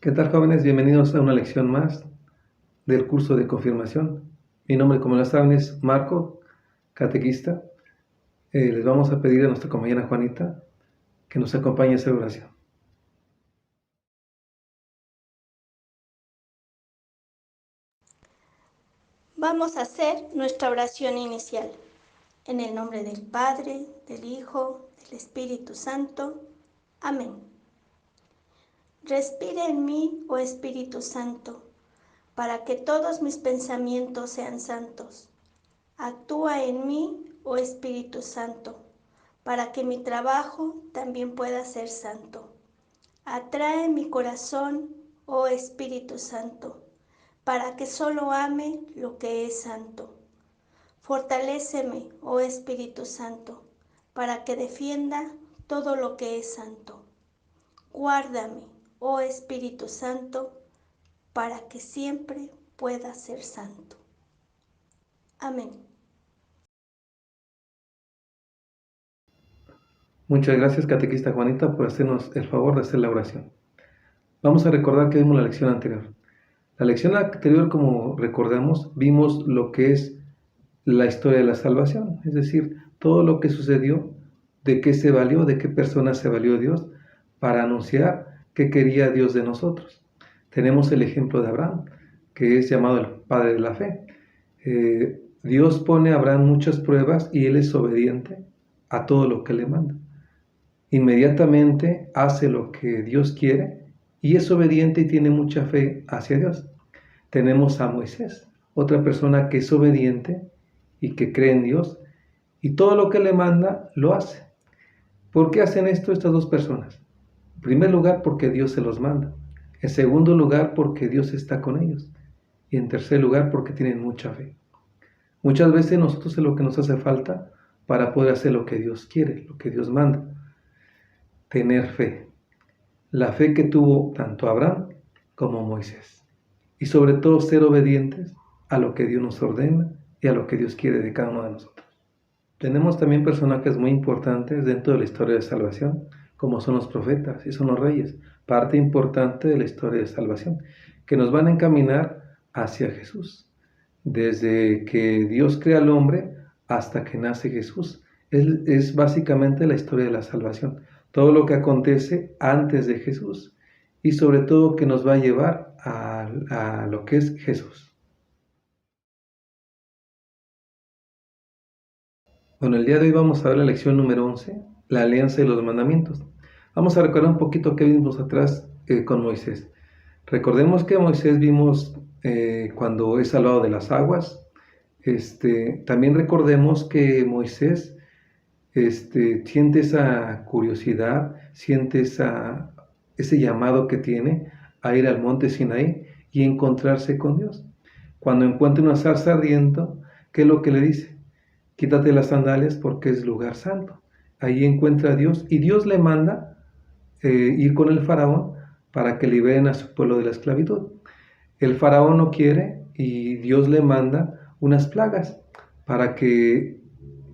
¿Qué tal, jóvenes? Bienvenidos a una lección más del curso de confirmación. Mi nombre, como lo saben, es Marco, catequista. Les vamos a pedir a nuestra compañera Juanita que nos acompañe a hacer oración. Vamos a hacer nuestra oración inicial. En el nombre del Padre, del Hijo, del Espíritu Santo. Amén. Respira en mí, oh Espíritu Santo, para que todos mis pensamientos sean santos. Actúa en mí, oh Espíritu Santo, para que mi trabajo también pueda ser santo. Atrae mi corazón, oh Espíritu Santo, para que solo ame lo que es santo. Fortaléceme, oh Espíritu Santo, para que defienda todo lo que es santo. Guárdame, oh Espíritu Santo, para que siempre pueda ser santo. Amén. Muchas gracias, catequista Juanita, por hacernos el favor de hacer la oración. Vamos a recordar que vimos la lección anterior. La lección anterior, como recordamos, vimos lo que es la historia de la salvación, es decir, todo lo que sucedió, de qué se valió, de qué persona se valió Dios para anunciar qué quería Dios de nosotros. Tenemos el ejemplo de Abraham, que es llamado el padre de la fe. Dios pone a Abraham muchas pruebas y él es obediente a todo lo que le manda. Inmediatamente hace lo que Dios quiere y es obediente y tiene mucha fe hacia Dios. Tenemos a Moisés, otra persona que es obediente y que cree en Dios y todo lo que le manda lo hace. ¿Por qué hacen esto estas dos personas? En primer lugar, porque Dios se los manda. En segundo lugar, porque Dios está con ellos. Y en tercer lugar, porque tienen mucha fe. Muchas veces nosotros es lo que nos hace falta para poder hacer lo que Dios quiere, lo que Dios manda. Tener fe. La fe que tuvo tanto Abraham como Moisés. Y sobre todo ser obedientes a lo que Dios nos ordena y a lo que Dios quiere de cada uno de nosotros. Tenemos también personajes muy importantes dentro de la historia de salvación, como son los profetas y son los reyes, parte importante de la historia de salvación, que nos van a encaminar hacia Jesús. Desde que Dios crea al hombre hasta que nace Jesús. Es básicamente la historia de la salvación. Todo lo que acontece antes de Jesús y sobre todo que nos va a llevar a lo que es Jesús. Bueno, el día de hoy vamos a ver la lección número 11, la alianza y los mandamientos. Vamos a recordar un poquito qué vimos atrás con Moisés. Recordemos que Moisés vimos cuando es salvado de las aguas. También recordemos que Moisés siente esa curiosidad, siente ese llamado que tiene a ir al monte Sinaí y encontrarse con Dios. Cuando encuentra una zarza ardiendo, ¿qué es lo que le dice? Quítate las sandalias porque es lugar santo. Ahí encuentra a Dios y Dios le manda ir con el faraón para que liberen a su pueblo de la esclavitud. El faraón no quiere y Dios le manda unas plagas para que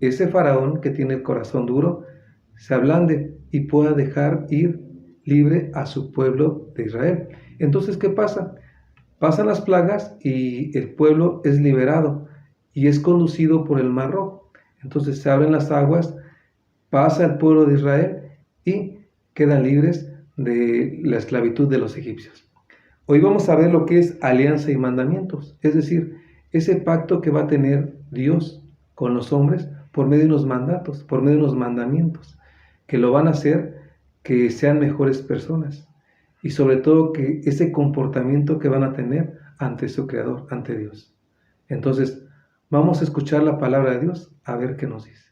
ese faraón que tiene el corazón duro se ablande y pueda dejar ir libre a su pueblo de Israel. Entonces, ¿qué pasa? Pasan las plagas y el pueblo es liberado y es conducido por el Mar Rojo. Entonces se abren las aguas, pasa el pueblo de Israel y quedan libres de la esclavitud de los egipcios. Hoy vamos a ver lo que es alianza y mandamientos, es decir, ese pacto que va a tener Dios con los hombres por medio de unos mandatos, por medio de unos mandamientos, que lo van a hacer que sean mejores personas y sobre todo que ese comportamiento que van a tener ante su Creador, ante Dios. Entonces, vamos a escuchar la palabra de Dios a ver qué nos dice.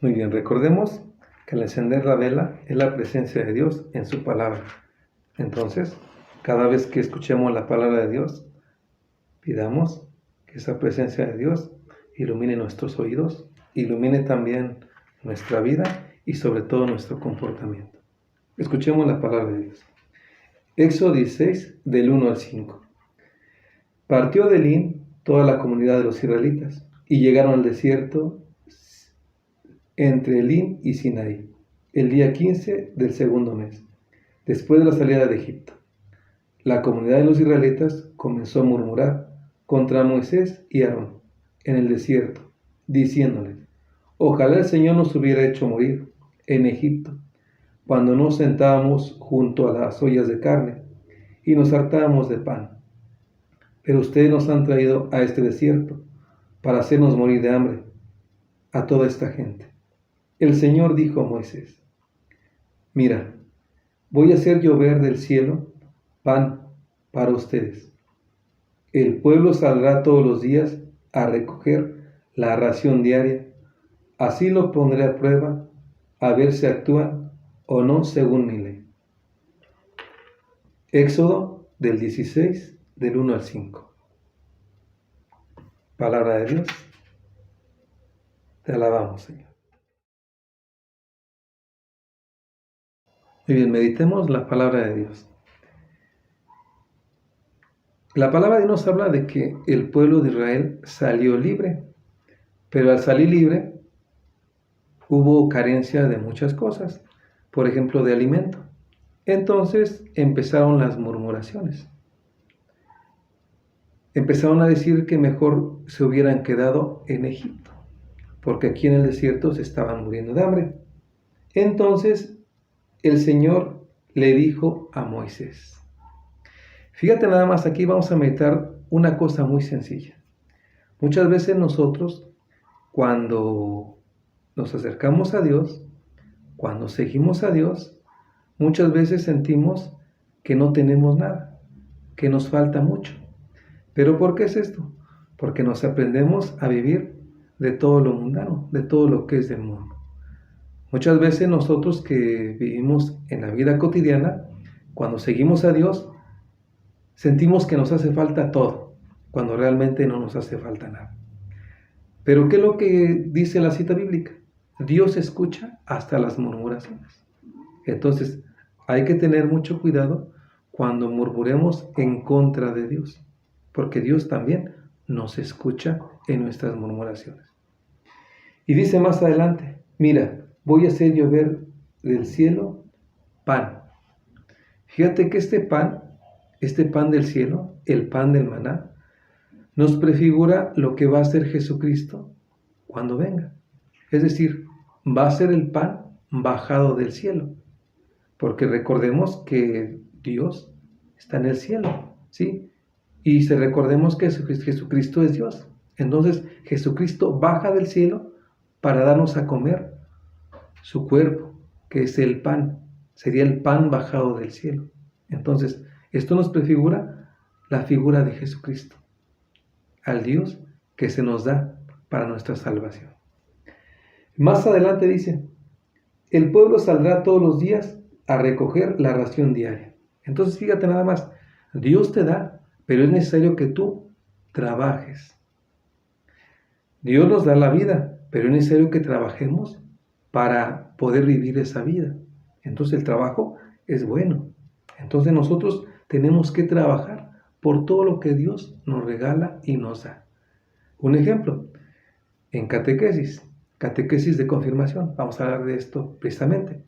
Muy bien, recordemos que al encender la vela es la presencia de Dios en su palabra. Entonces, cada vez que escuchemos la palabra de Dios, pidamos que esa presencia de Dios ilumine nuestros oídos, ilumine también nuestra vida y sobre todo nuestro comportamiento. Escuchemos la palabra de Dios. Éxodo 16, del 1 al 5. Partió de Elim toda la comunidad de los israelitas y llegaron al desierto entre Elim y Sinaí. el día 15 del segundo mes, después de la salida de Egipto. La comunidad de los israelitas comenzó a murmurar contra Moisés y Aarón en el desierto, diciéndoles: ojalá el Señor nos hubiera hecho morir en Egipto, cuando nos sentábamos junto a las ollas de carne y nos hartábamos de pan. Pero ustedes nos han traído a este desierto para hacernos morir de hambre a toda esta gente. El Señor dijo a Moisés: mira, voy a hacer llover del cielo pan para ustedes. El pueblo saldrá todos los días a recoger la ración diaria. Así lo pondré a prueba, a ver si actúan o no según mi ley. Éxodo del 16, del 1 al 5. Palabra de Dios. Te alabamos, Señor. Muy bien, meditemos la palabra de Dios. La palabra de Dios nos habla de que el pueblo de Israel salió libre, pero al salir libre hubo carencia de muchas cosas, por ejemplo, de alimento. Entonces empezaron las murmuraciones. Empezaron a decir que mejor se hubieran quedado en Egipto, porque aquí en el desierto se estaban muriendo de hambre. Entonces el Señor le dijo a Moisés. Fíjate nada más, aquí vamos a meditar una cosa muy sencilla. Muchas veces nosotros, cuando nos acercamos a Dios, cuando seguimos a Dios, muchas veces sentimos que no tenemos nada, que nos falta mucho. ¿Pero por qué es esto? Porque nos aprendemos a vivir de todo lo mundano, de todo lo que es del mundo. Muchas veces nosotros que vivimos en la vida cotidiana, cuando seguimos a Dios, sentimos que nos hace falta todo, cuando realmente no nos hace falta nada. Pero ¿qué es lo que dice la cita bíblica? Dios escucha hasta las murmuraciones. Entonces, hay que tener mucho cuidado cuando murmuremos en contra de Dios, porque Dios también nos escucha en nuestras murmuraciones. Y dice más adelante: mira, voy a hacer llover del cielo pan. Fíjate que este pan del cielo, el pan del maná, nos prefigura lo que va a ser Jesucristo cuando venga. Es decir, va a ser el pan bajado del cielo. Porque recordemos que Dios está en el cielo, ¿sí? Y recordemos que Jesucristo es Dios. Entonces, Jesucristo baja del cielo para darnos a comer su cuerpo, que es el pan. Sería el pan bajado del cielo. Entonces, esto nos prefigura la figura de Jesucristo, al Dios que se nos da para nuestra salvación. Más adelante dice: el pueblo saldrá todos los días a recoger la ración diaria. Entonces, fíjate nada más, Dios te da, pero es necesario que tú trabajes. Dios nos da la vida, pero es necesario que trabajemos para poder vivir esa vida. Entonces el trabajo es bueno. Entonces nosotros tenemos que trabajar por todo lo que Dios nos regala y nos da. Un ejemplo, en catequesis de confirmación, vamos a hablar de esto precisamente.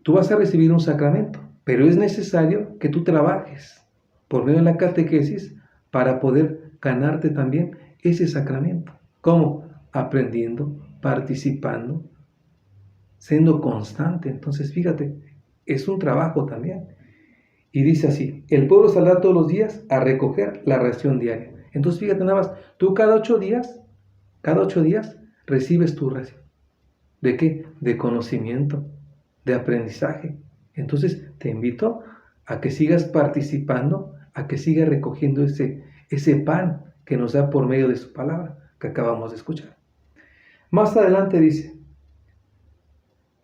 Tú vas a recibir un sacramento, pero es necesario que tú trabajes por medio de la catequesis para poder ganarte también ese sacramento. ¿Cómo? Aprendiendo, participando, siendo constante. Entonces, fíjate, es un trabajo también. Y dice así: el pueblo saldrá todos los días a recoger la ración diaria. Entonces, fíjate nada más, tú cada 8 días recibes tu ración. ¿De qué? De conocimiento, de aprendizaje. Entonces, te invito a que sigas participando, a que sigas recogiendo ese pan que nos da por medio de su palabra que acabamos de escuchar. Más adelante dice: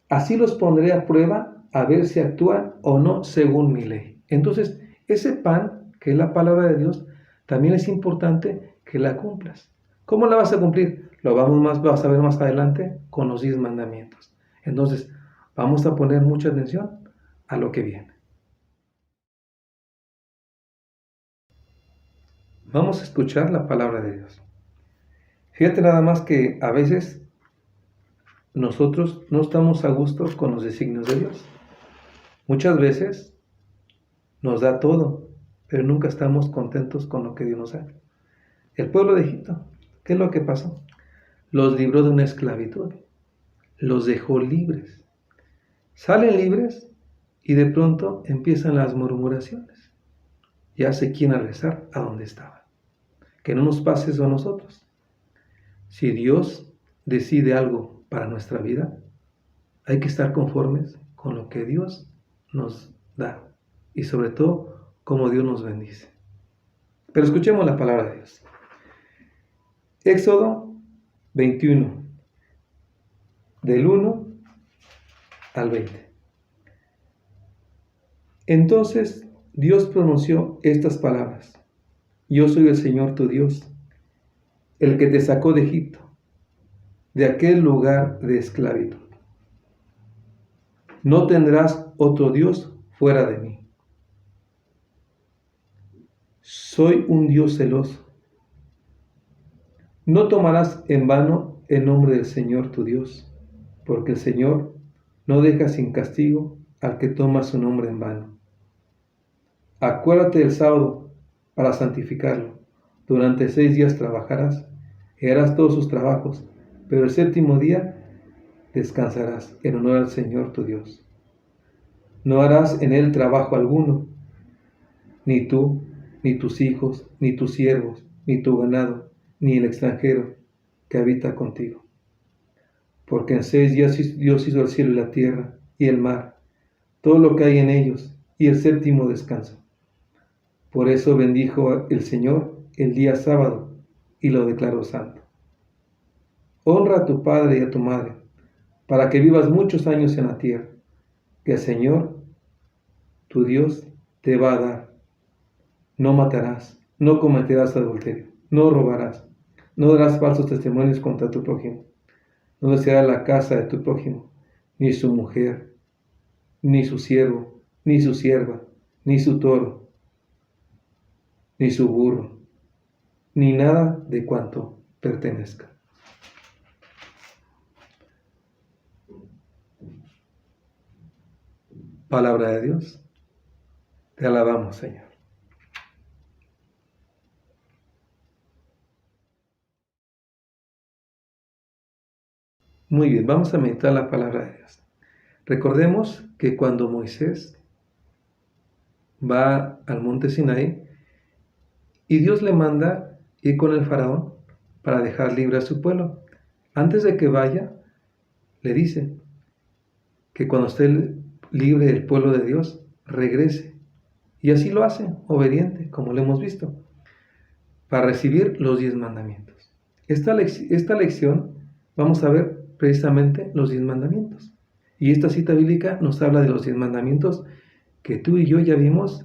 así los pondré a prueba a ver si actúan o no según mi ley. Entonces, ese pan, que es la palabra de Dios, también es importante que la cumplas. ¿Cómo la vas a cumplir? Vas a ver más adelante con los 10 mandamientos. Entonces, vamos a poner mucha atención a lo que viene. Vamos a escuchar la palabra de Dios. Fíjate nada más que a veces nosotros no estamos a gusto con los designios de Dios. Muchas veces nos da todo, pero nunca estamos contentos con lo que Dios nos da. El pueblo de Egipto, ¿qué es lo que pasó? Los libró de una esclavitud, los dejó libres. Salen libres y de pronto empiezan las murmuraciones. Ya se quieren regresar a donde estaban. Que no nos pase eso a nosotros. Si Dios decide algo para nuestra vida, hay que estar conformes con lo que Dios nos da y sobre todo cómo Dios nos bendice. Pero escuchemos la palabra de Dios. Éxodo 21, del 1 al 20. Entonces Dios pronunció estas palabras: Yo soy el Señor tu Dios, el que te sacó de Egipto, de aquel lugar de esclavitud. No tendrás otro Dios fuera de mí. Soy un Dios celoso. No tomarás en vano el nombre del Señor tu Dios, porque el Señor no deja sin castigo al que toma su nombre en vano. Acuérdate del sábado para santificarlo. Durante 6 días trabajarás y harás todos sus trabajos, pero el séptimo día descansarás en honor al Señor tu Dios. No harás en él trabajo alguno, ni tú, ni tus hijos, ni tus siervos, ni tu ganado, ni el extranjero que habita contigo. Porque en 6 días Dios hizo el cielo y la tierra y el mar, todo lo que hay en ellos, y el séptimo descanso. Por eso bendijo el Señor el día sábado y lo declaró santo. Honra a tu padre y a tu madre, para que vivas muchos años en la tierra, que el Señor, tu Dios, te va a dar. No matarás, no cometerás adulterio, no robarás, no darás falsos testimonios contra tu prójimo, no desearás la casa de tu prójimo, ni su mujer, ni su siervo, ni su sierva, ni su toro, ni su burro, ni nada de cuanto pertenezca. Palabra de Dios. Te alabamos, Señor. Muy bien, vamos a meditar la palabra de Dios. Recordemos que cuando Moisés va al monte Sinaí y Dios le manda ir con el faraón para dejar libre a su pueblo, antes de que vaya, le dice que cuando esté libre el pueblo de Dios, regrese. Y así lo hace, obediente, como lo hemos visto, para recibir los 10 mandamientos. Esta lección vamos a ver precisamente los 10 mandamientos. Y esta cita bíblica nos habla de los 10 mandamientos que tú y yo ya vimos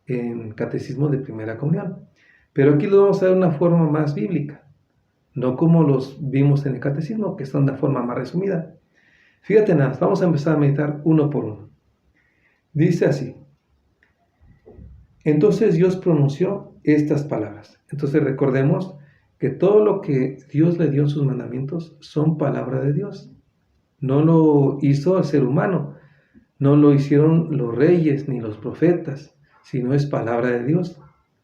en Catecismo de Primera Comunión. Pero aquí lo vamos a ver de una forma más bíblica, no como los vimos en el Catecismo, que son de forma más resumida. Fíjate nada, vamos a empezar a meditar uno por uno. Dice así: entonces Dios pronunció estas palabras. Entonces recordemos que todo lo que Dios le dio en sus mandamientos son palabra de Dios. No lo hizo el ser humano, no lo hicieron los reyes ni los profetas, sino es palabra de Dios.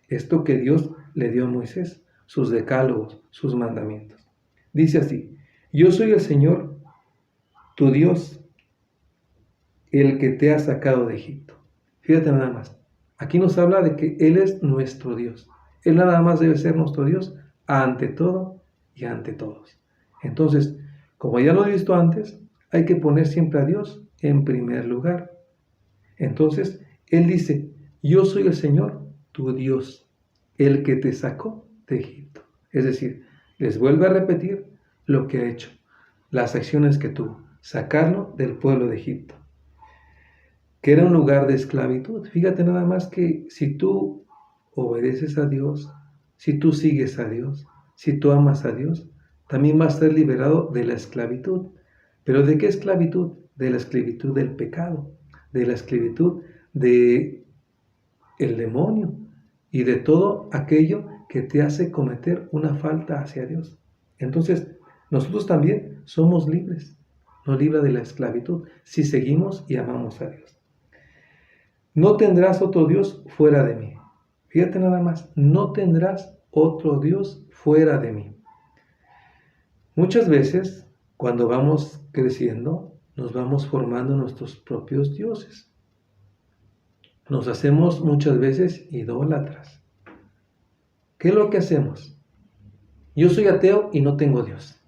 Esto que Dios le dio a Moisés, sus decálogos, sus mandamientos. Dice así: yo soy el Señor, tu Dios, el que te ha sacado de Egipto. Fíjate nada más, aquí nos habla de que Él es nuestro Dios. Él nada más debe ser nuestro Dios ante todo y ante todos. Entonces, como ya lo he visto antes, hay que poner siempre a Dios en primer lugar. Entonces, Él dice: yo soy el Señor, tu Dios, el que te sacó de Egipto. Es decir, les vuelve a repetir lo que ha hecho, las acciones que tuvo, sacarlo del pueblo de Egipto, que era un lugar de esclavitud. Fíjate nada más que si tú obedeces a Dios, si tú sigues a Dios, si tú amas a Dios, también vas a ser liberado de la esclavitud. ¿Pero de qué esclavitud? De la esclavitud del pecado, de la esclavitud del demonio y de todo aquello que te hace cometer una falta hacia Dios. Entonces, nosotros también somos libres. nos libra de la esclavitud si seguimos y amamos a Dios. No tendrás otro Dios fuera de mí. Fíjate nada más, no tendrás otro Dios fuera de mí. Muchas veces, cuando vamos creciendo, nos vamos formando nuestros propios dioses. Nos hacemos muchas veces idólatras. ¿Qué es lo que hacemos? Yo soy ateo y no tengo Dios.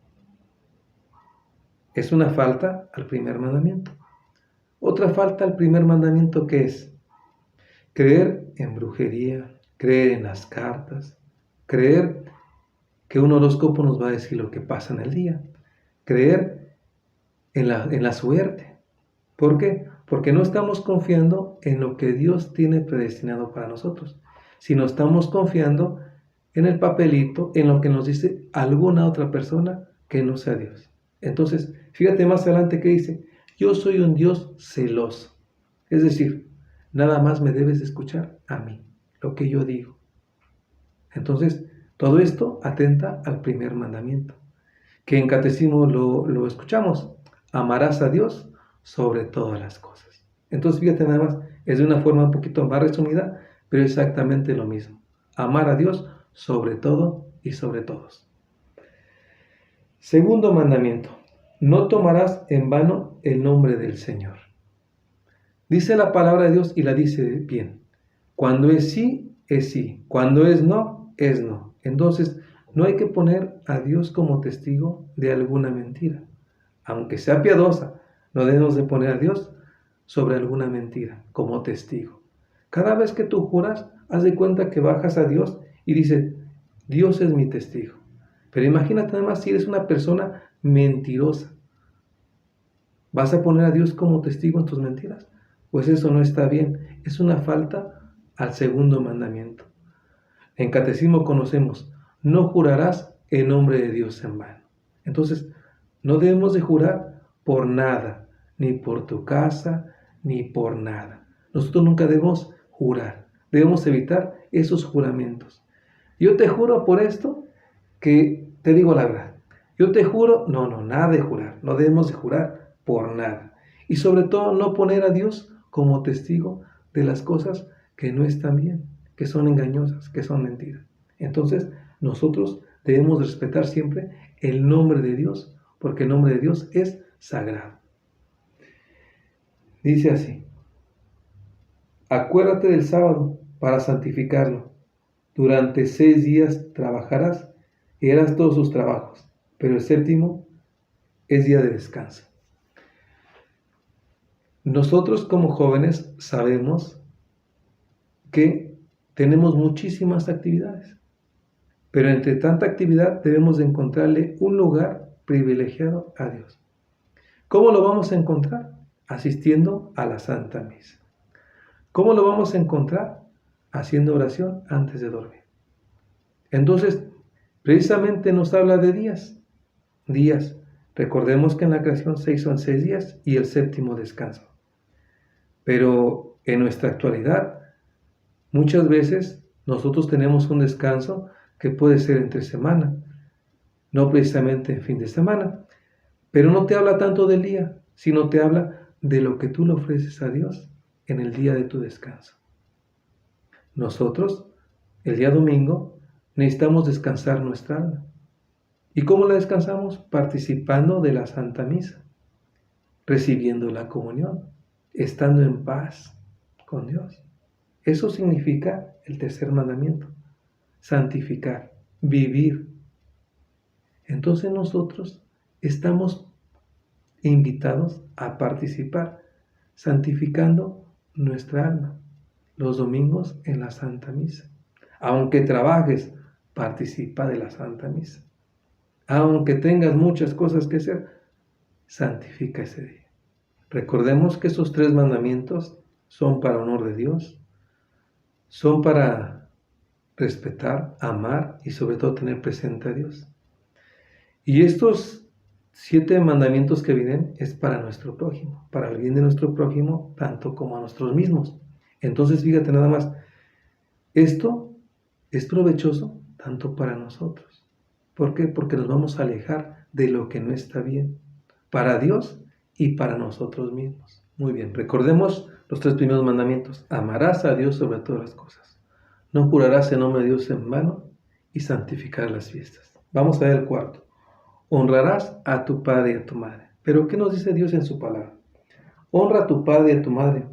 Es una falta al primer mandamiento. Otra falta al primer mandamiento, que es creer en brujería, creer en las cartas, creer que un horóscopo nos va a decir lo que pasa en el día, creer en la suerte. ¿Por qué? Porque no estamos confiando en lo que Dios tiene predestinado para nosotros, sino estamos confiando en el papelito, en lo que nos dice alguna otra persona que no sea Dios. Entonces, fíjate más adelante que dice, yo soy un Dios celoso. Es decir, nada más me debes de escuchar a mí, lo que yo digo. Entonces, todo esto atenta al primer mandamiento, que en catecismo lo escuchamos, amarás a Dios sobre todas las cosas. Entonces, fíjate nada más, es de una forma un poquito más resumida, pero exactamente lo mismo. Amar a Dios sobre todo y sobre todos. Segundo mandamiento, no tomarás en vano el nombre del Señor. Dice la palabra de Dios y la dice bien. Cuando es sí, es sí. Cuando es no, es no. Entonces, no hay que poner a Dios como testigo de alguna mentira. Aunque sea piadosa, no debemos de poner a Dios sobre alguna mentira como testigo. Cada vez que tú juras, haz de cuenta que bajas a Dios y dices, Dios es mi testigo. Pero imagínate nada más si eres una persona mentirosa. ¿Vas a poner a Dios como testigo en tus mentiras? Pues eso no está bien. Es una falta al segundo mandamiento. En catecismo conocemos, no jurarás en nombre de Dios en vano. Entonces, no debemos de jurar por nada, ni por tu casa, ni por nada. Nosotros nunca debemos jurar. Debemos evitar esos juramentos. Yo te juro por esto que te digo la verdad. Yo te juro, nada de jurar. No debemos de jurar por nada. Y sobre todo no poner a Dios como testigo de las cosas que no están bien, que son engañosas, que son mentiras. Entonces, nosotros debemos respetar siempre el nombre de Dios, porque el nombre de Dios es sagrado. Dice así, acuérdate del sábado para santificarlo. Durante 6 días trabajarás y harás todos sus trabajos, pero el séptimo es día de descanso. Nosotros como jóvenes sabemos que tenemos muchísimas actividades, pero entre tanta actividad debemos de encontrarle un lugar privilegiado a Dios. ¿Cómo lo vamos a encontrar? Asistiendo a la Santa Misa. ¿Cómo lo vamos a encontrar? Haciendo oración antes de dormir. Entonces, precisamente nos habla de días. Días. Recordemos que en la creación se hizo en 6 días y el séptimo descanso. Pero en nuestra actualidad, muchas veces nosotros tenemos un descanso que puede ser entre semana, no precisamente en fin de semana, pero no te habla tanto del día, sino te habla de lo que tú le ofreces a Dios en el día de tu descanso. Nosotros, el día domingo, necesitamos descansar nuestra alma. ¿Y cómo la descansamos? Participando de la Santa Misa, recibiendo la comunión, estando en paz con Dios. Eso significa el tercer mandamiento, santificar, vivir. Entonces nosotros estamos invitados a participar, santificando nuestra alma, los domingos en la Santa Misa. Aunque trabajes, participa de la Santa Misa. Aunque tengas muchas cosas que hacer, santifica ese día. Recordemos que esos 3 mandamientos son para honor de Dios, son para respetar, amar y sobre todo tener presente a Dios. Y estos 7 mandamientos que vienen es para nuestro prójimo, para el bien de nuestro prójimo, tanto como a nosotros mismos. Entonces, fíjate nada más, esto es provechoso tanto para nosotros. ¿Por qué? Porque nos vamos a alejar de lo que no está bien. Para Dios y para nosotros mismos. Muy bien, recordemos los 3 primeros mandamientos. Amarás a Dios sobre todas las cosas. No jurarás en nombre de Dios en vano y santificarás las fiestas. Vamos a ver el cuarto. Honrarás a tu padre y a tu madre. Pero ¿qué nos dice Dios en su palabra? Honra a tu padre y a tu madre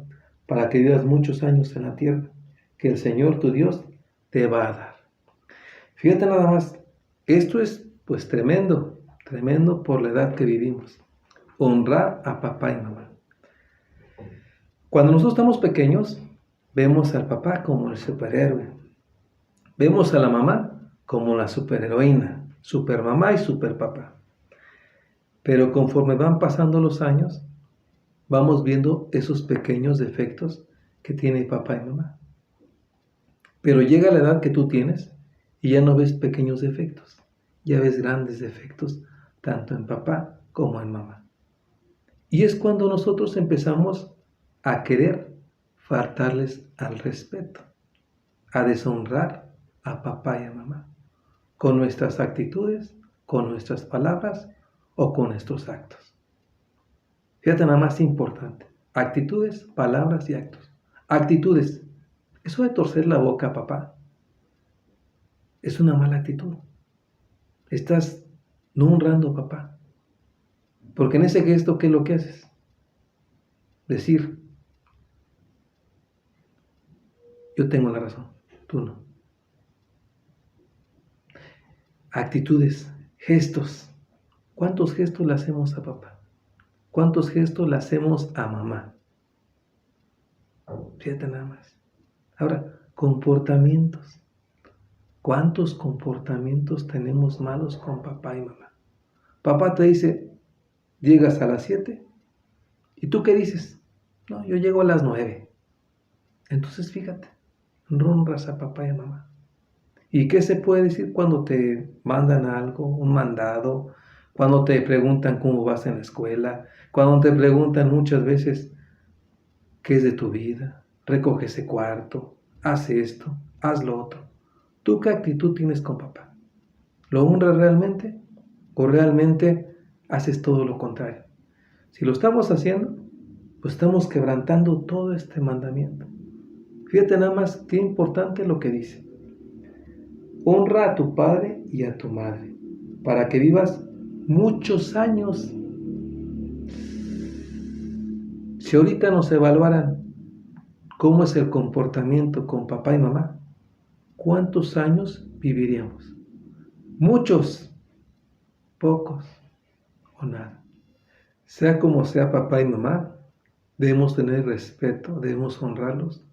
para que vivas muchos años en la tierra que el Señor tu Dios te va a dar. Fíjate nada más, esto es pues tremendo por la edad que vivimos. Honrar a papá y mamá. Cuando nosotros estamos pequeños, vemos al papá como el superhéroe. Vemos a la mamá como la superheroína, supermamá y superpapá. Pero conforme van pasando los años, vamos viendo esos pequeños defectos que tiene papá y mamá. Pero llega la edad que tú tienes y ya no ves pequeños defectos, ya ves grandes defectos, tanto en papá como en mamá. Y es cuando nosotros empezamos a querer faltarles al respeto, a deshonrar a papá y a mamá, con nuestras actitudes, con nuestras palabras o con nuestros actos. Fíjate nada más importante, actitudes, palabras y actos. Actitudes, eso de torcer la boca a papá, es una mala actitud. Estás no honrando a papá, porque en ese gesto, ¿qué es lo que haces? Decir, yo tengo la razón, tú no. Actitudes, gestos. ¿Cuántos gestos le hacemos a papá? ¿Cuántos gestos le hacemos a mamá? Fíjate nada más. Ahora, comportamientos. ¿Cuántos comportamientos tenemos malos con papá y mamá? Papá te dice, llegas a las 7. ¿Y tú qué dices? No, yo llego a las 9. Entonces fíjate, no honras a papá y a mamá. ¿Y qué se puede decir cuando te mandan algo, un mandado? Cuando te preguntan cómo vas en la escuela, cuando te preguntan muchas veces qué es de tu vida, recoge ese cuarto, haz esto, haz lo otro. ¿Tú qué actitud tienes con papá? ¿Lo honras realmente o realmente haces todo lo contrario? Si lo estamos haciendo, pues estamos quebrantando todo este mandamiento. Fíjate nada más qué importante lo que dice. Honra a tu padre y a tu madre, para que vivas muchos años. Si ahorita nos evaluaran cómo es el comportamiento con papá y mamá, ¿cuántos años viviríamos? Muchos, pocos o nada. Sea como sea papá y mamá, debemos tener respeto, debemos honrarlos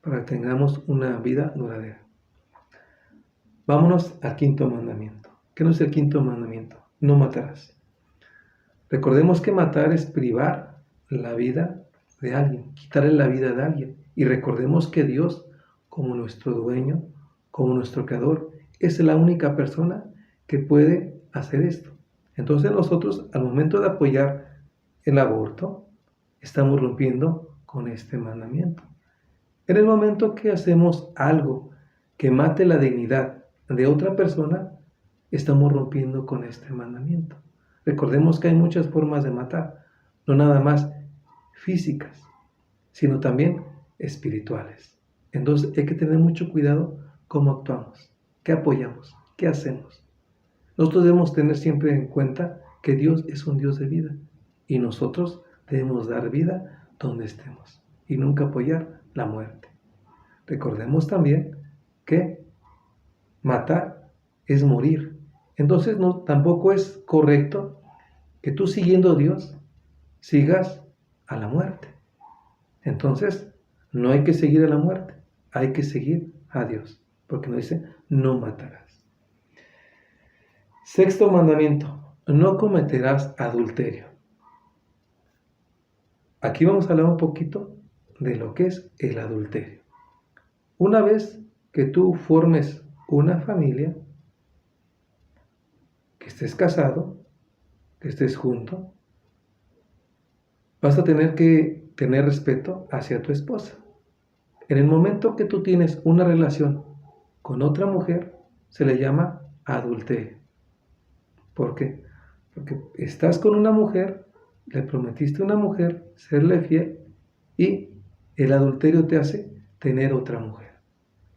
para que tengamos una vida duradera. Vámonos al quinto mandamiento. ¿Qué no es el quinto mandamiento? No matarás. Recordemos que matar es privar la vida de alguien, quitarle la vida de alguien. Y recordemos que Dios, como nuestro dueño, como nuestro creador, es la única persona que puede hacer esto. Entonces nosotros, al momento de apoyar el aborto, estamos rompiendo con este mandamiento. En el momento que hacemos algo que mate la dignidad de otra persona, estamos rompiendo con este mandamiento. Recordemos que hay muchas formas de matar, no nada más físicas, sino también espirituales. Entonces hay que tener mucho cuidado cómo actuamos, qué apoyamos, qué hacemos. Nosotros debemos tener siempre en cuenta que Dios es un Dios de vida y nosotros debemos dar vida donde estemos y nunca apoyar la muerte. Recordemos también que matar es morir. Entonces tampoco es correcto que tú siguiendo a Dios sigas a la muerte. Entonces no hay que seguir a la muerte, hay que seguir a Dios, porque nos dice no matarás. Sexto mandamiento, no cometerás adulterio. Aquí vamos a hablar un poquito de lo que es el adulterio. Una vez que tú formes una familia, que estés casado, que estés junto, vas a tener que tener respeto hacia tu esposa. En el momento que tú tienes una relación con otra mujer, se le llama adulterio. ¿Por qué? Porque estás con una mujer le prometiste a una mujer serle fiel y el adulterio te hace tener otra mujer.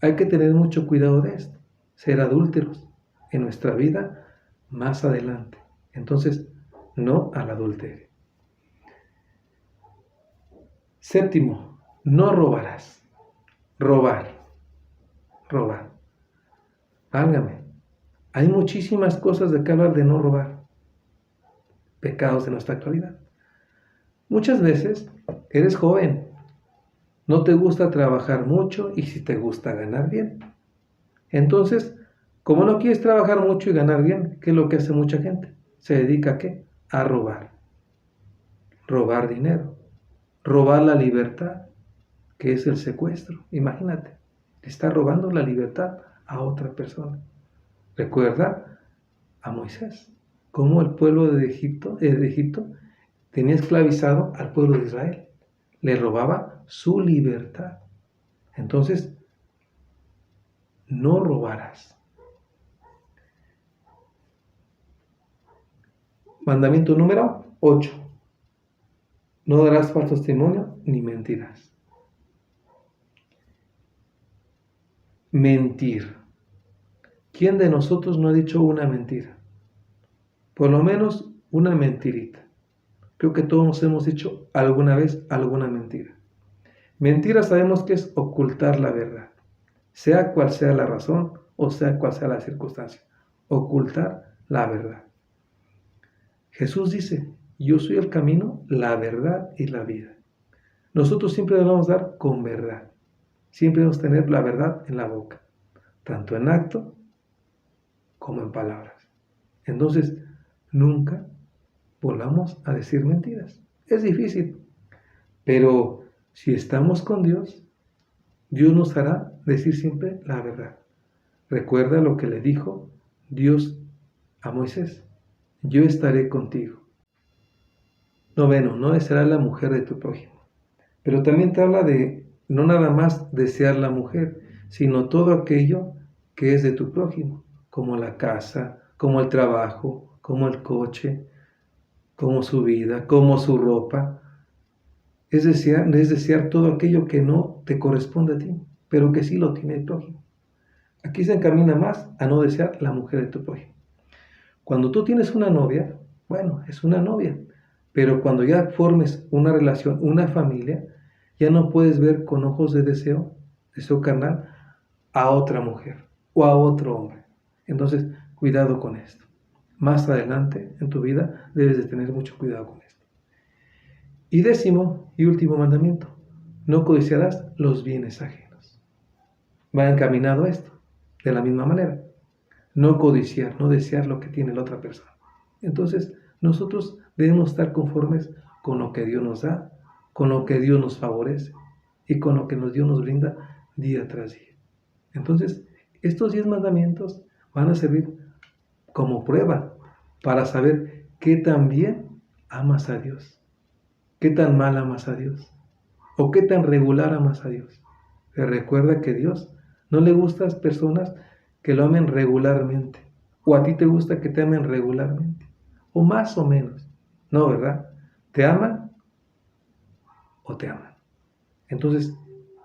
Hay que tener mucho cuidado de esto, ser adúlteros en nuestra vida más adelante. Entonces, no al adulterio. Séptimo, no robarás. Robar. Válgame. Hay muchísimas cosas de que hablar de no robar. Pecados de nuestra actualidad. Muchas veces eres joven, no te gusta trabajar mucho y si te gusta ganar bien. Entonces, como no quieres trabajar mucho y ganar bien, ¿qué es lo que hace mucha gente? Se dedica ¿a qué? A robar. Robar dinero. Robar la libertad, que es el secuestro. Imagínate, le está robando la libertad a otra persona. Recuerda a Moisés, cómo el pueblo de Egipto tenía esclavizado al pueblo de Israel. Le robaba su libertad. Entonces, no robarás. Mandamiento número 8. No darás falso testimonio ni mentirás. Mentir. ¿Quién de nosotros no ha dicho una mentira? Por lo menos una mentirita. Creo que todos hemos dicho alguna vez alguna mentira. Mentira sabemos que es ocultar la verdad, sea cual sea la razón o sea cual sea la circunstancia. Ocultar la verdad. Jesús dice, yo soy el camino, la verdad y la vida. Nosotros siempre debemos dar con verdad. Siempre debemos tener la verdad en la boca, tanto en acto como en palabras. Entonces, nunca volvamos a decir mentiras. Es difícil, pero si estamos con Dios, Dios nos hará decir siempre la verdad. Recuerda lo que le dijo Dios a Moisés. Yo estaré contigo. 9. No desearás la mujer de tu prójimo. Pero también te habla de no nada más desear la mujer, sino todo aquello que es de tu prójimo, como la casa, como el trabajo, como el coche, como su vida, como su ropa. Es desear todo aquello que no te corresponde a ti, pero que sí lo tiene el prójimo. Aquí se encamina más a no desear la mujer de tu prójimo. Cuando tú tienes una novia, bueno, es una novia, pero cuando ya formes una relación, una familia, ya no puedes ver con ojos de deseo carnal, a otra mujer o a otro hombre. Entonces, cuidado con esto. Más adelante en tu vida debes de tener mucho cuidado con esto. Y 10º y último mandamiento, no codiciarás los bienes ajenos. Va encaminado a esto, de la misma manera. No codiciar, no desear lo que tiene la otra persona. Entonces, nosotros debemos estar conformes con lo que Dios nos da, con lo que Dios nos favorece y con lo que Dios nos brinda día tras día. Entonces, estos 10 mandamientos van a servir como prueba para saber qué tan bien amas a Dios, qué tan mal amas a Dios o qué tan regular amas a Dios. Pero recuerda que a Dios no le gustan las personas que lo amen regularmente, o a ti te gusta que te amen regularmente, o más o menos. No, ¿verdad? ¿Te aman o te aman? Entonces,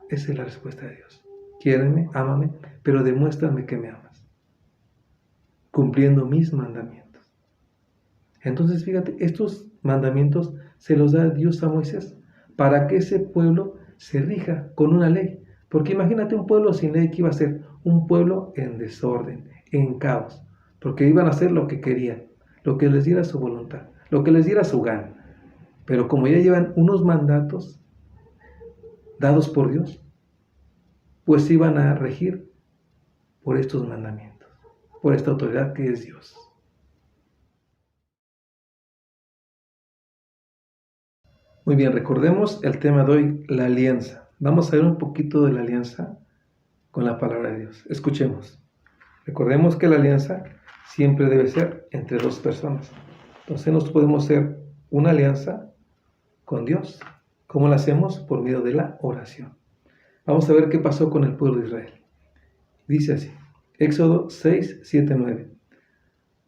esa es la respuesta de Dios. Quiéreme, ámame, pero demuéstrame que me amas, cumpliendo mis mandamientos. Entonces, fíjate, estos mandamientos se los da Dios a Moisés para que ese pueblo se rija con una ley. Porque imagínate un pueblo sin ley, ¿qué iba a ser? Un pueblo en desorden, en caos, porque iban a hacer lo que querían, lo que les diera su voluntad, lo que les diera su gana. Pero como ya llevan unos mandatos dados por Dios, pues iban a regir por estos mandamientos, por esta autoridad que es Dios. Muy bien, recordemos el tema de hoy, la alianza. Vamos a ver un poquito de la alianza con la palabra de Dios. Escuchemos. Recordemos que la alianza siempre debe ser entre dos personas. Entonces nos podemos hacer una alianza con Dios. ¿Cómo la hacemos? Por medio de la oración. Vamos a ver qué pasó con el pueblo de Israel. Dice así, Éxodo 6, 7, 9.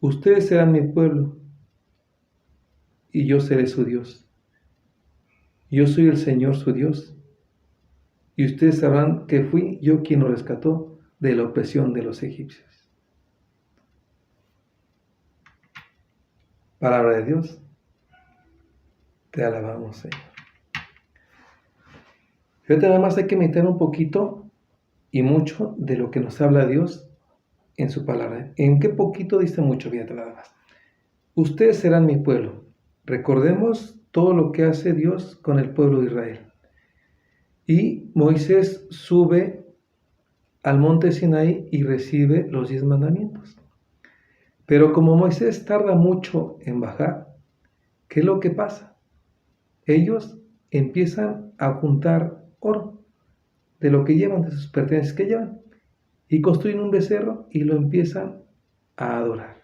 Ustedes serán mi pueblo y yo seré su Dios. Yo soy el Señor su Dios, y ustedes sabrán que fui yo quien los rescató de la opresión de los egipcios. Palabra de Dios, te alabamos, Señor. Fíjate, nada más hay que meditar un poquito y mucho de lo que nos habla Dios en su palabra. ¿En qué poquito dice mucho? Fíjate nada más. Ustedes serán mi pueblo. Recordemos todo lo que hace Dios con el pueblo de Israel. Y Moisés sube al monte Sinaí y recibe los 10 mandamientos. Pero como Moisés tarda mucho en bajar, ¿qué es lo que pasa? Ellos empiezan a juntar oro de lo que llevan, de sus pertenencias que llevan, y construyen un becerro y lo empiezan a adorar.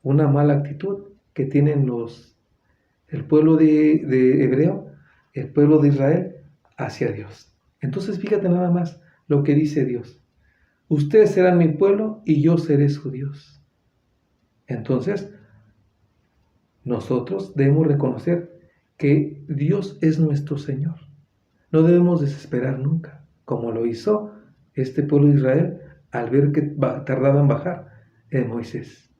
Una mala actitud que tienen el pueblo de hebreo, el pueblo de Israel, hacia Dios. Entonces fíjate nada más lo que dice Dios. Ustedes serán mi pueblo y yo seré su Dios. Entonces, nosotros debemos reconocer que Dios es nuestro Señor. No debemos desesperar nunca, como lo hizo este pueblo de Israel al ver que tardaba en bajar en Moisés.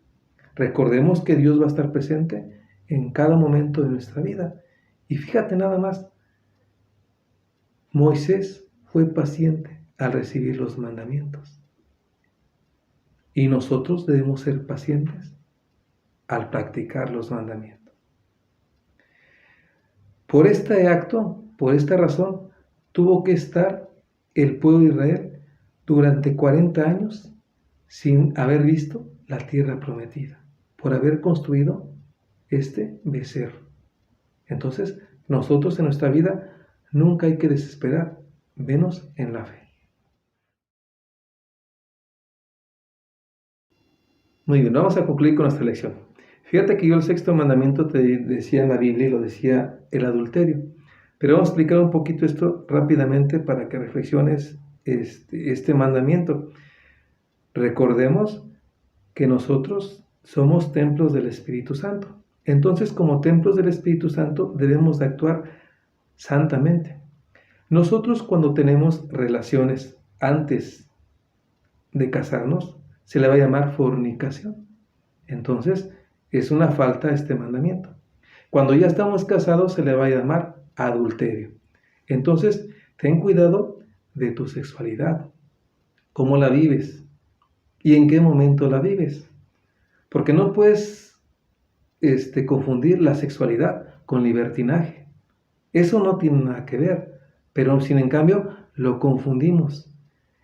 Recordemos que Dios va a estar presente en cada momento de nuestra vida. Y fíjate nada más, Moisés fue paciente al recibir los mandamientos. Y nosotros debemos ser pacientes al practicar los mandamientos. Por este acto, por esta razón, tuvo que estar el pueblo de Israel durante 40 años sin haber visto la tierra prometida, por haber construido este becerro. Entonces, nosotros en nuestra vida nunca hay que desesperar, menos en la fe. Muy bien, vamos a concluir con nuestra lección. Fíjate que yo el 6.º mandamiento te decía en la Biblia y lo decía el adulterio. Pero vamos a explicar un poquito esto rápidamente para que reflexiones este mandamiento. Recordemos que nosotros somos templos del Espíritu Santo. Entonces, como templos del Espíritu Santo, debemos de actuar santamente. Nosotros cuando tenemos relaciones antes de casarnos, se le va a llamar fornicación. Entonces, es una falta este mandamiento. Cuando ya estamos casados, se le va a llamar adulterio. Entonces, ten cuidado de tu sexualidad. ¿Cómo la vives? ¿Y en qué momento la vives? Porque no puedes confundir la sexualidad con libertinaje. Eso no tiene nada que ver, pero sin en cambio lo confundimos.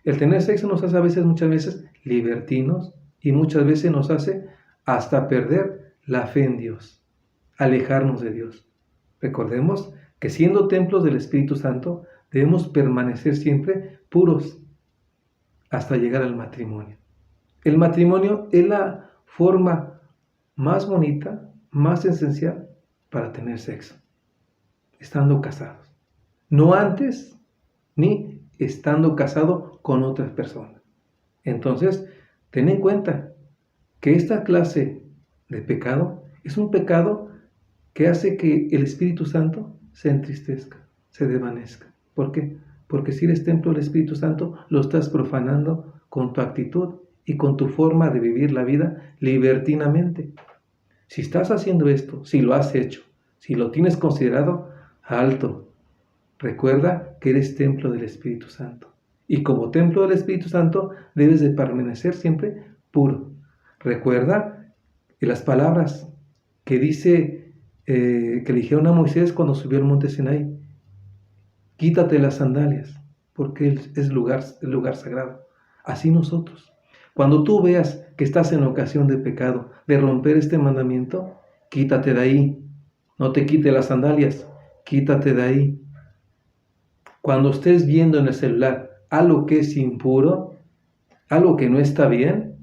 El tener sexo nos hace muchas veces libertinos y muchas veces nos hace hasta perder la fe en Dios, alejarnos de Dios. Recordemos que siendo templos del Espíritu Santo debemos permanecer siempre puros hasta llegar al matrimonio. El matrimonio es la forma más bonita, más esencial para tener sexo, estando casados. No antes ni estando casado con otras personas. Entonces, ten en cuenta que esta clase de pecado es un pecado que hace que el Espíritu Santo se entristezca, se desvanezca. ¿Por qué? Porque si eres templo del Espíritu Santo, lo estás profanando con tu actitud y con tu forma de vivir la vida libertinamente. Si estás haciendo esto, si lo has hecho, si lo tienes considerado, alto. Recuerda que eres templo del Espíritu Santo. Y como templo del Espíritu Santo, debes de permanecer siempre puro. Recuerda las palabras que dice, que le dijeron a Moisés cuando subió al monte Sinaí. Quítate las sandalias, porque es lugar sagrado. Así nosotros. Cuando tú veas que estás en ocasión de pecado, de romper este mandamiento, quítate de ahí. No te quite las sandalias, quítate de ahí. Cuando estés viendo en el celular algo que es impuro, algo que no está bien,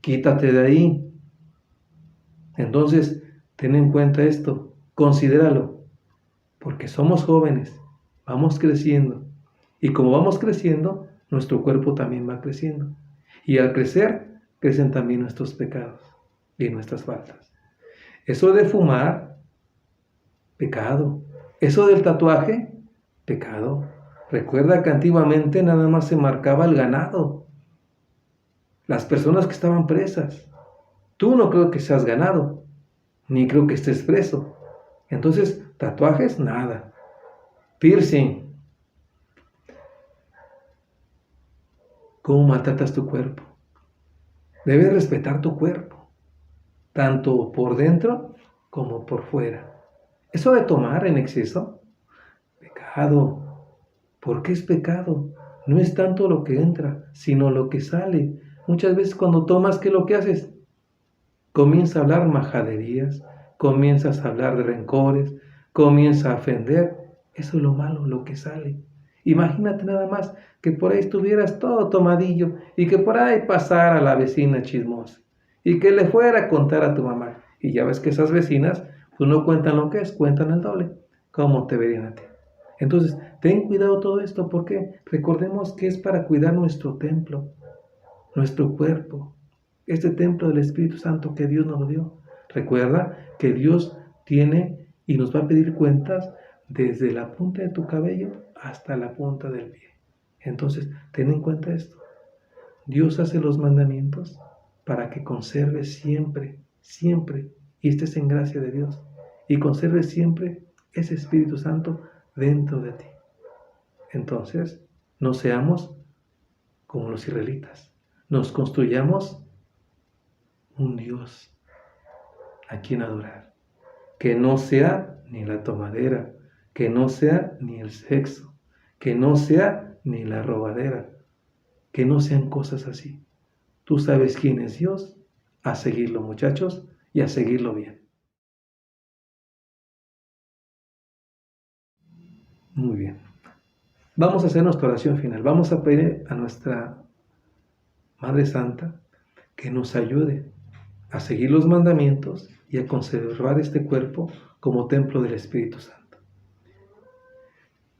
quítate de ahí. Entonces, ten en cuenta esto, considéralo, porque somos jóvenes, vamos creciendo. Y como vamos creciendo, nuestro cuerpo también va creciendo. Y al crecer, crecen también nuestros pecados y nuestras faltas. Eso de fumar pecado. Eso del tatuaje, pecado. Recuerda que antiguamente nada más se marcaba el ganado, las personas que estaban presas. Tú no creo que seas ganado, ni creo que estés preso. Entonces, tatuajes, nada. Piercing. ¿Cómo maltratas tu cuerpo? Debes respetar tu cuerpo, tanto por dentro como por fuera. Eso de tomar en exceso, pecado. ¿Por qué es pecado? No es tanto lo que entra, sino lo que sale. Muchas veces cuando tomas, ¿qué es lo que haces? Comienza a hablar majaderías, comienzas a hablar de rencores, comienza a ofender. Eso es lo malo, lo que sale. Imagínate nada más que por ahí estuvieras todo tomadillo y que por ahí pasara la vecina chismosa y que le fuera a contar a tu mamá. Y ya ves que esas vecinas pues no cuentan lo que es, cuentan el doble. ¿Cómo te verían a ti? Entonces, ten cuidado todo esto porque recordemos que es para cuidar nuestro templo, nuestro cuerpo, este templo del Espíritu Santo que Dios nos dio. Recuerda que Dios tiene y nos va a pedir cuentas desde la punta de tu cabello hasta la punta del pie. Entonces, ten en cuenta esto. Dios hace los mandamientos para que conserves siempre, siempre, y estés en gracia de Dios, y conserves siempre ese Espíritu Santo dentro de ti. Entonces, no seamos como los israelitas. Nos construyamos un Dios a quien adorar. Que no sea ni la tomadera, que no sea ni el sexo, que no sea ni la robadera, que no sean cosas así. Tú sabes quién es Dios, a seguirlo, muchachos, y a seguirlo bien. Muy bien. Vamos a hacer nuestra oración final. Vamos a pedir a nuestra Madre Santa que nos ayude a seguir los mandamientos y a conservar este cuerpo como templo del Espíritu Santo.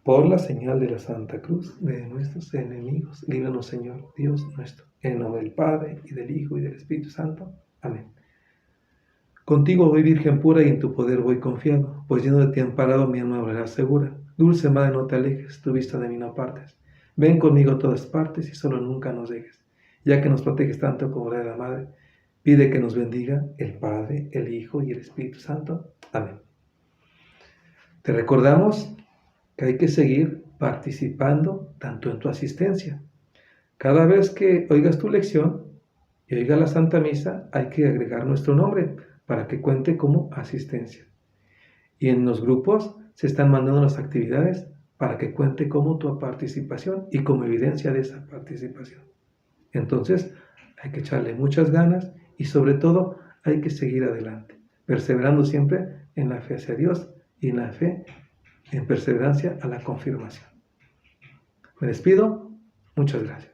Por la señal de la Santa Cruz de nuestros enemigos, líbranos, Señor Dios nuestro, en el nombre del Padre, y del Hijo, y del Espíritu Santo. Amén. Contigo voy, Virgen pura, y en tu poder voy confiado, pues lleno de ti amparado mi alma obrará segura. Dulce Madre, no te alejes, tu vista de mí no apartes. Ven conmigo a todas partes y solo nunca nos dejes. Ya que nos proteges tanto como la de la Madre, pide que nos bendiga el Padre, el Hijo y el Espíritu Santo. Amén. Te recordamos que hay que seguir participando tanto en tu asistencia. Cada vez que oigas tu lección y oigas la Santa Misa, hay que agregar nuestro nombre para que cuente como asistencia. Y en los grupos se están mandando las actividades para que cuente como tu participación y como evidencia de esa participación. Entonces, hay que echarle muchas ganas y sobre todo hay que seguir adelante, perseverando siempre en la fe hacia Dios y en la fe en perseverancia a la confirmación. Me despido, muchas gracias.